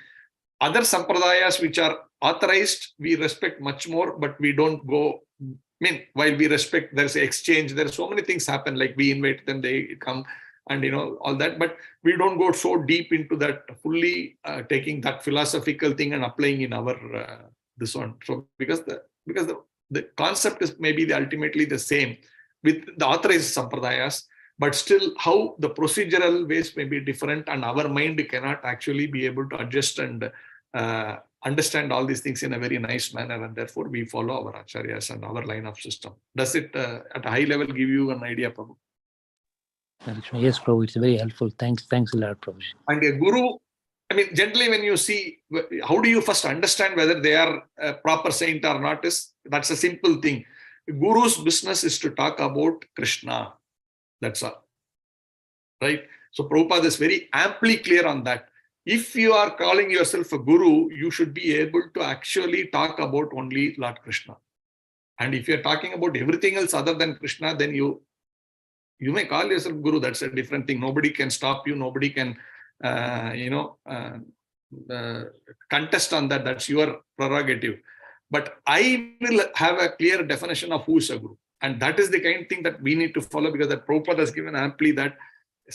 Other sampradayas which are authorized, we respect much more, but we don't go. I mean, while we respect, there's exchange, there are so many things happen, like we invite them, they come, and all that, but we don't go so deep into that, fully taking that philosophical thing and applying in our this one. So because the concept is maybe ultimately the same with the authorized sampradayas, but still how the procedural ways may be different, and our mind cannot actually be able to adjust and understand all these things in a very nice manner, and therefore we follow our acharyas and our line of system. Does it at a high level give you an idea, Prabhu? Yes, Prabhu, it's very helpful. Thanks a lot, Prabhu. And a guru, I mean, generally when you see, how do you first understand whether they are a proper saint or not, that's a simple thing. The guru's business is to talk about Krishna. That's all. Right? So Prabhupada is very amply clear on that. If you are calling yourself a guru, you should be able to actually talk about only Lord Krishna. And if you're talking about everything else other than Krishna, then you may call yourself guru. That's a different thing. Nobody can stop you. Nobody can, contest on that. That's your prerogative. But I will have a clear definition of who is a guru. And that is the kind of thing that we need to follow, because that Prabhupada has given amply that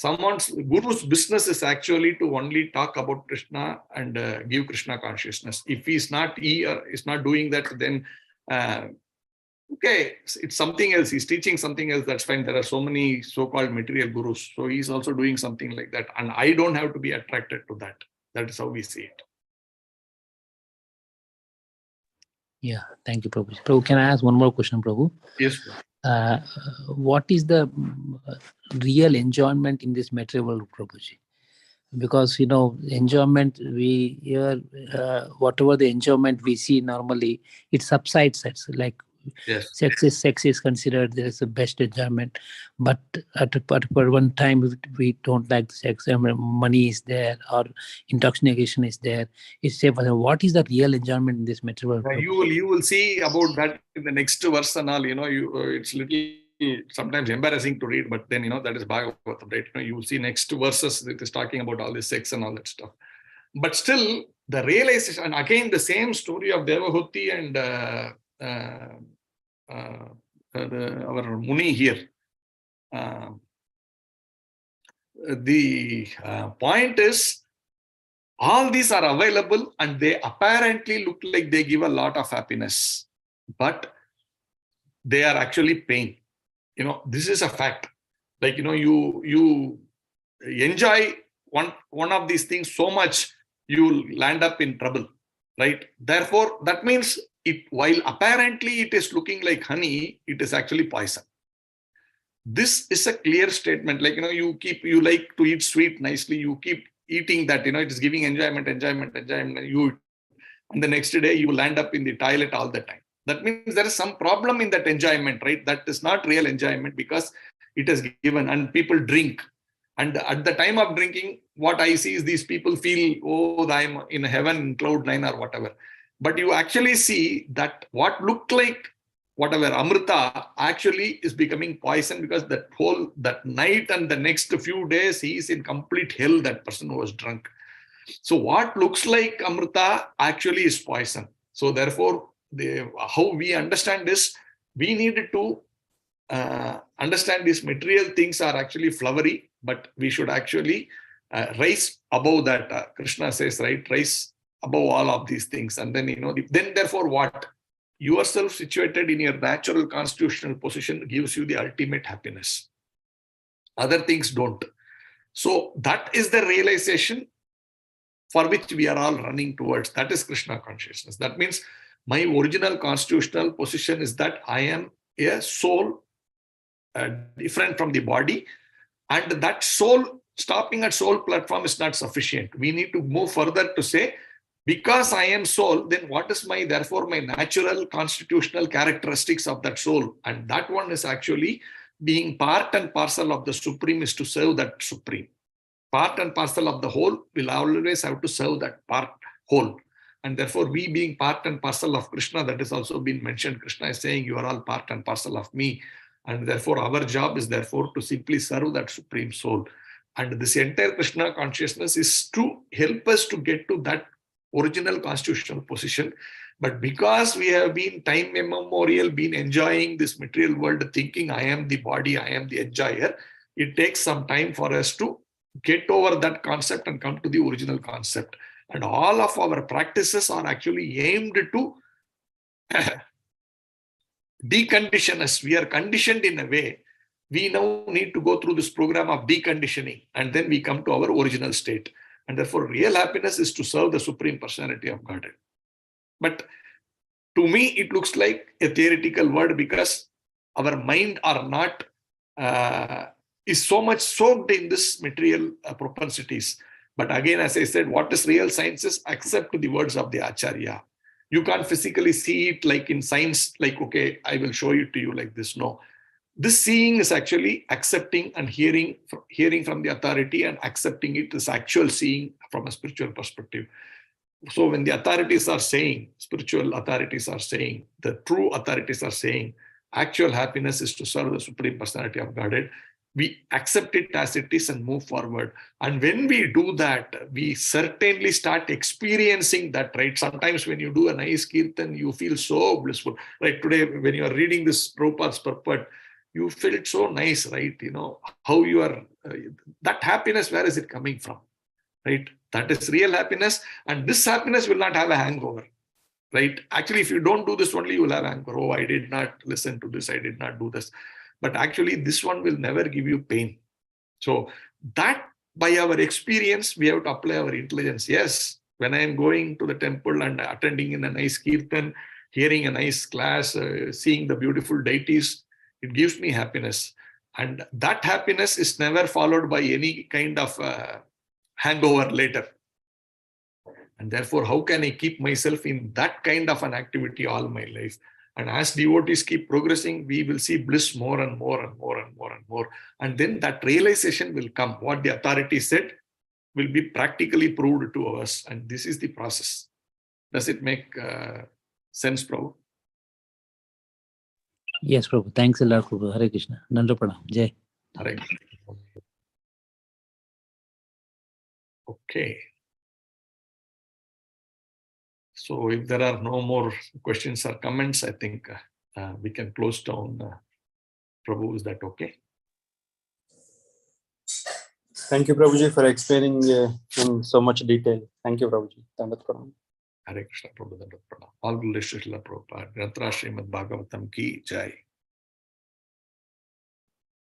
guru's business is actually to only talk about Krishna and give Krishna consciousness. If is not doing that, then okay, it's something else. He's teaching something else. That's fine. There are so many so-called material gurus. So he's also doing something like that. And I don't have to be attracted to that. That is how we see it. Yeah, thank you, Prabhu. Prabhu, can I ask one more question, Prabhu? Yes. What is the real enjoyment in this material world, Prabhuji? Because enjoyment, we hear whatever the enjoyment we see normally, it subsides. It's like Yes. Sex is considered as the best enjoyment, but at one time we don't like sex. Money is there, or intoxication is there. It's safe. What is the real enjoyment in this material world? You will see about that in the next verse and all. It's little sometimes embarrassing to read, but then that is Bhagavatam, right? You will see next verses it is talking about all this sex and all that stuff. But still, the realization, and again the same story of Devahuti and our Muni here. The point is, all these are available and they apparently look like they give a lot of happiness, but they are actually pain. This is a fact. Like, you enjoy one of these things so much, you'll land up in trouble, right? Therefore, that means while apparently it is looking like honey, it is actually poison. This is a clear statement. Like, you like to eat sweet nicely, you keep eating that, it is giving enjoyment, and the next day you land up in the toilet all the time. That means there is some problem in that enjoyment, right? That is not real enjoyment, because it is given, and people drink. And at the time of drinking, what I see is these people feel, oh, I'm in heaven, in cloud 9 or whatever. But you actually see that what looked like whatever Amrita actually is becoming poison, because that night and the next few days, he is in complete hell, that person who was drunk. So what looks like Amrita actually is poison. So therefore, how we understand this, we needed to understand these material things are actually flowery, but we should actually rise above that. Krishna says, right, rise above all of these things. And then, then therefore what? Yourself situated in your natural constitutional position gives you the ultimate happiness. Other things don't. So that is the realization for which we are all running towards. That is Krishna consciousness. That means my original constitutional position is that I am a soul different from the body, and that soul, stopping at soul platform is not sufficient. We need to move further to say, because I am soul, then what is therefore my natural constitutional characteristics of that soul? And that one is actually being part and parcel of the Supreme, is to serve that Supreme. Part and parcel of the whole will always have to serve that part whole. And therefore, we being part and parcel of Krishna, that has also been mentioned. Krishna is saying, you are all part and parcel of me. And therefore, our job is therefore to simply serve that Supreme Soul. And this entire Krishna consciousness is to help us to get to that original constitutional position. But because we have been time immemorial, been enjoying this material world, thinking I am the body, I am the enjoyer, it takes some time for us to get over that concept and come to the original concept. And all of our practices are actually aimed to decondition us. We are conditioned in a way. We now need to go through this program of deconditioning, and then we come to our original state. And therefore, real happiness is to serve the Supreme Personality of Godhead. But to me, it looks like a theoretical word because our mind are not is so much soaked in this material propensities. But again, as I said, what is real science is accept the words of the Acharya. You can't physically see it like in science, like, okay, I will show it to you like this. No. This seeing is actually accepting and hearing from the authority, and accepting it is actual seeing from a spiritual perspective. So when the authorities are saying, spiritual authorities are saying, the true authorities are saying, actual happiness is to serve the Supreme Personality of Godhead, we accept it as it is and move forward. And when we do that, we certainly start experiencing that, right? Sometimes when you do a nice kirtan, you feel so blissful. Like today, when you are reading this Prabhupada's purport, you felt so nice, right? You know, how you are, that happiness, where is it coming from, right? That is real happiness. And this happiness will not have a hangover, right? Actually, if you don't do this only, you will have hangover. Oh, I did not listen to this. I did not do this. But actually, this one will never give you pain. So that by our experience, we have to apply our intelligence. Yes, when I am going to the temple and attending in a nice kirtan, hearing a nice class, seeing the beautiful deities, it gives me happiness. And that happiness is never followed by any kind of hangover later. And therefore, how can I keep myself in that kind of an activity all my life? And as devotees keep progressing, we will see bliss more and more and more and more and more. And then that realization will come. What the authority said will be practically proved to us. And this is the process. Does it make sense, Prabhu? Yes, Prabhu. Thanks a lot, Prabhu. Hare Krishna. Nanda Pranam. Jai. Hare Krishna. Okay. So if there are no more questions or comments, I think we can close down. Prabhu, is that okay? Thank you, Prabhuji, for explaining in so much detail. Thank you, Prabhuji. Dandavat Pranam. Hare Krishna, Prabhu, Dandavat Pranam. All glories to Srila Prabhupada. Granthra Srimad Bhagavatam ki jai.